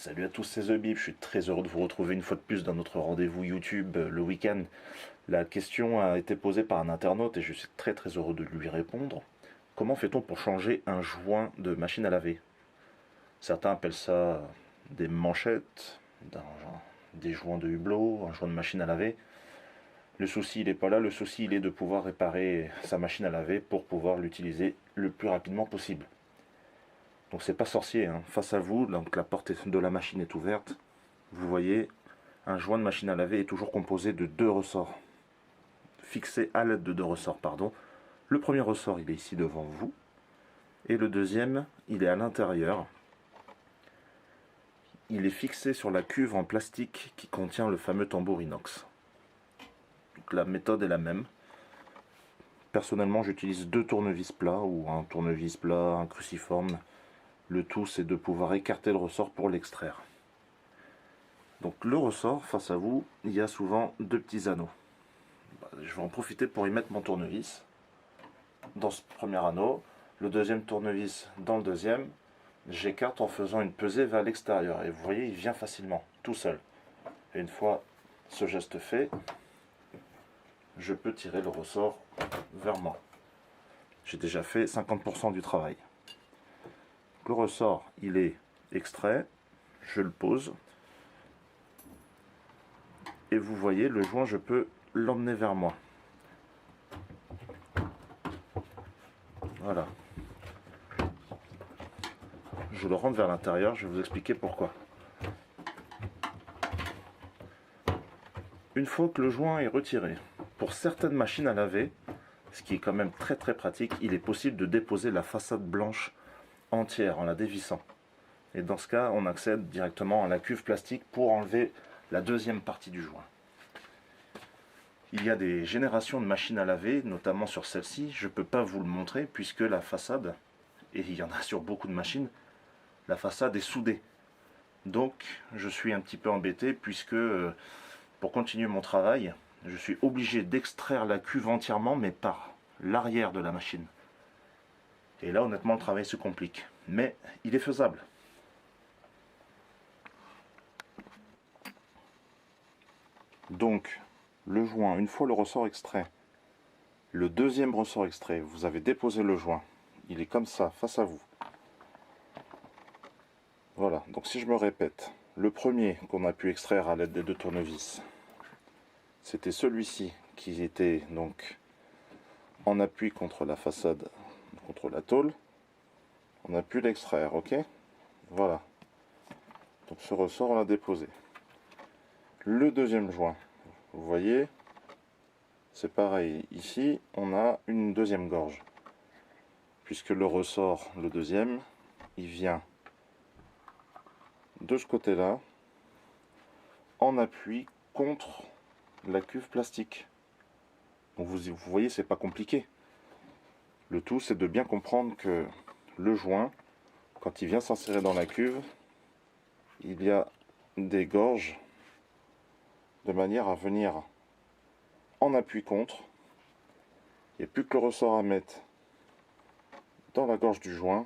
Salut à tous, c'est The Bib, je suis très heureux de vous retrouver une fois de plus dans notre rendez-vous YouTube le week-end. La question a été posée par un internaute et je suis très heureux de lui répondre. Comment fait-on pour changer un joint de machine à laver? Certains appellent ça des manchettes, des joints de hublot, un joint de machine à laver. Le souci il n'est pas là, le souci il est de pouvoir réparer sa machine à laver pour pouvoir l'utiliser le plus rapidement possible. Donc c'est pas sorcier, hein. Face à vous, donc la porte de la machine est ouverte. Vous voyez, un joint de machine à laver est toujours composé de deux ressorts, fixés à l'aide de deux ressorts, pardon. Le premier ressort, il est ici devant vous, et le deuxième, il est à l'intérieur. Il est fixé sur la cuve en plastique qui contient le fameux tambour inox. Donc la méthode est la même. Personnellement, j'utilise deux tournevis plats, ou un tournevis plat, un cruciforme. Le tout, c'est de pouvoir écarter le ressort pour l'extraire. Donc le ressort, face à vous, il y a souvent deux petits anneaux. Je vais en profiter pour y mettre mon tournevis dans ce premier anneau, le deuxième tournevis dans le deuxième. J'écarte en faisant une pesée vers l'extérieur et vous voyez, il vient facilement, tout seul. Et une fois ce geste fait, je peux tirer le ressort vers moi. J'ai déjà fait 50% du travail. Le ressort, il est extrait, je le pose et vous voyez, le joint, je peux l'emmener vers moi. Voilà. Je le rentre vers l'intérieur, je vais vous expliquer pourquoi. Une fois que le joint est retiré, pour certaines machines à laver, ce qui est quand même très pratique, il est possible de déposer la façade blanche entière en la dévissant. Et dans ce cas, on accède directement à la cuve plastique pour enlever la deuxième partie du joint. Il y a des générations de machines à laver, notamment sur celle-ci. Je ne peux pas vous le montrer puisque la façade, et il y en a sur beaucoup de machines, la façade est soudée. Donc je suis un petit peu embêté puisque pour continuer mon travail, je suis obligé d'extraire la cuve entièrement mais par l'arrière de la machine. Et là honnêtement le travail se complique. Mais il est faisable. Donc le joint, une fois le ressort extrait, le deuxième ressort extrait, vous avez déposé le joint. Il est comme ça, face à vous. Voilà, donc si je me répète, le premier qu'on a pu extraire à l'aide des deux tournevis, c'était celui-ci qui était donc en appui contre la façade, contre la tôle. On a pu l'extraire, ok? Voilà. Donc ce ressort, on l'a déposé. Le deuxième joint, vous voyez, c'est pareil. Ici, on a une deuxième gorge. Puisque le ressort, le deuxième, il vient de ce côté-là, en appui contre la cuve plastique. Donc vous voyez, c'est pas compliqué. Le tout, c'est de bien comprendre que le joint, quand il vient s'insérer dans la cuve, il y a des gorges de manière à venir en appui contre. Il n'y a plus que le ressort à mettre dans la gorge du joint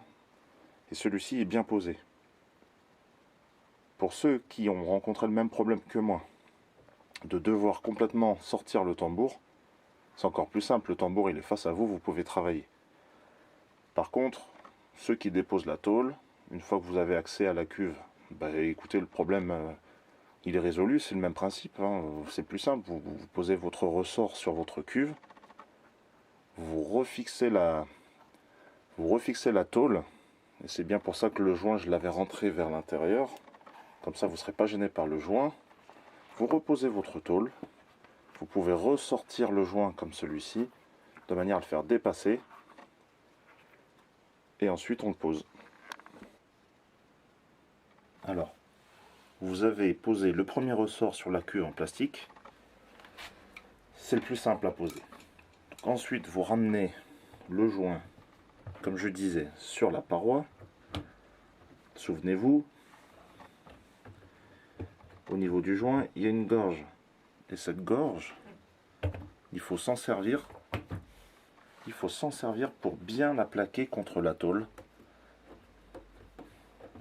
et celui-ci est bien posé. Pour ceux qui ont rencontré le même problème que moi, de devoir complètement sortir le tambour, c'est encore plus simple, le tambour il est face à vous, vous pouvez travailler. Par contre, ceux qui déposent la tôle, une fois que vous avez accès à la cuve, écoutez, le problème il est résolu, c'est le même principe, hein. C'est plus simple, vous posez votre ressort sur votre cuve, vous refixez la tôle, et c'est bien pour ça que le joint je l'avais rentré vers l'intérieur, comme ça vous ne serez pas gêné par le joint. Vous reposez votre tôle, vous pouvez ressortir le joint comme celui-ci, de manière à le faire dépasser, et ensuite on le pose. Alors, vous avez posé le premier ressort sur la cuve en plastique, c'est le plus simple à poser. Donc, ensuite vous ramenez le joint, comme je disais, sur la paroi. Souvenez-vous, au niveau du joint, il y a une gorge. Et cette gorge, il faut s'en servir. Il faut s'en servir pour bien la plaquer contre la tôle.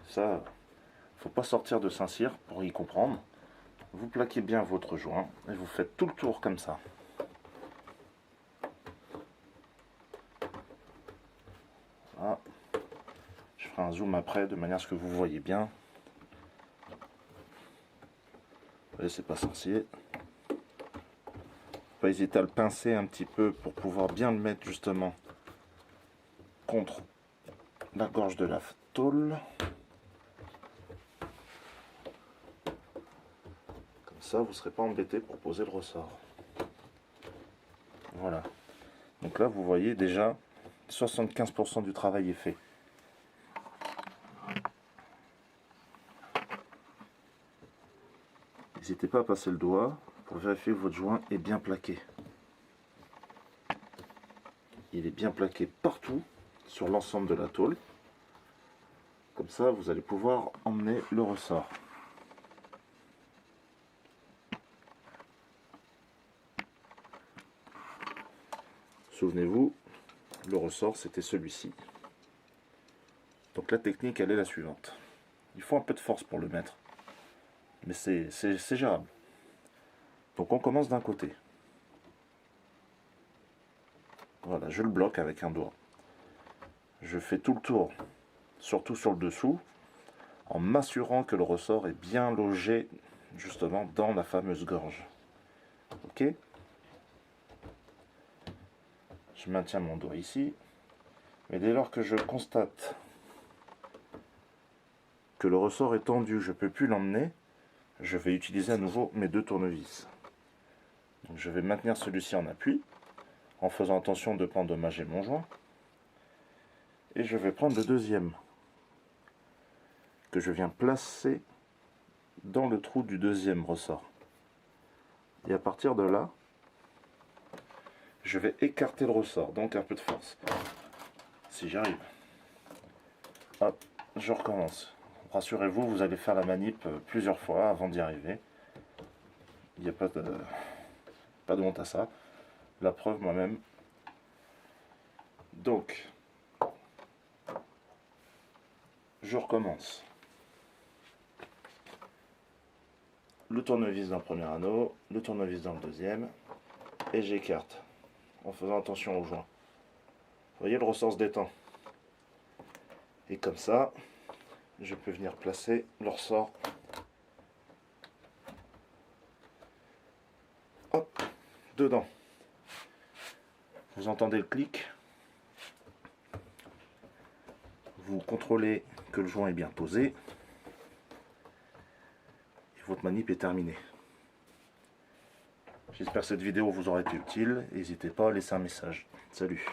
Ça, faut pas sortir de Saint-Cyr pour y comprendre. Vous plaquez bien votre joint et vous faites tout le tour comme ça. Voilà. Je ferai un zoom après de manière à ce que vous voyez bien. Vous voyez, c'est pas sorcier. Pas hésiter à le pincer un petit peu pour pouvoir bien le mettre justement contre la gorge de la tôle. Comme ça, vous ne serez pas embêté pour poser le ressort. Voilà. Donc là, vous voyez déjà 75% du travail est fait. N'hésitez pas à passer le doigt pour vérifier que votre joint est bien plaqué. Il est bien plaqué partout sur l'ensemble de la tôle. Comme ça, vous allez pouvoir emmener le ressort. Souvenez-vous, le ressort c'était celui-ci. Donc la technique elle est la suivante. Il faut un peu de force pour le mettre. Mais c'est gérable. Donc on commence d'un côté. Voilà, je le bloque avec un doigt. Je fais tout le tour, surtout sur le dessous, en m'assurant que le ressort est bien logé justement dans la fameuse gorge. Ok ? Je maintiens mon doigt ici. Mais dès lors que je constate que le ressort est tendu, je ne peux plus l'emmener, je vais utiliser à nouveau mes deux tournevis. Donc je vais maintenir celui-ci en appui, en faisant attention de ne pas endommager mon joint. Et je vais prendre le deuxième, que je viens placer dans le trou du deuxième ressort. Et à partir de là, je vais écarter le ressort, donc un peu de force. Si j'y arrive. Hop, je recommence. Rassurez-vous, vous allez faire la manip plusieurs fois avant d'y arriver. Il n'y a pas de honte à ça. La preuve moi-même. Donc, je recommence. Le tournevis dans le premier anneau, le tournevis dans le deuxième, et j'écarte, en faisant attention aux joints. Vous voyez, le ressort se détend. Et comme ça, je peux venir placer le ressort. Hop, dedans. Vous entendez le clic. Vous contrôlez que le joint est bien posé. Et votre manip est terminée. J'espère que cette vidéo vous aura été utile. N'hésitez pas à laisser un message. Salut.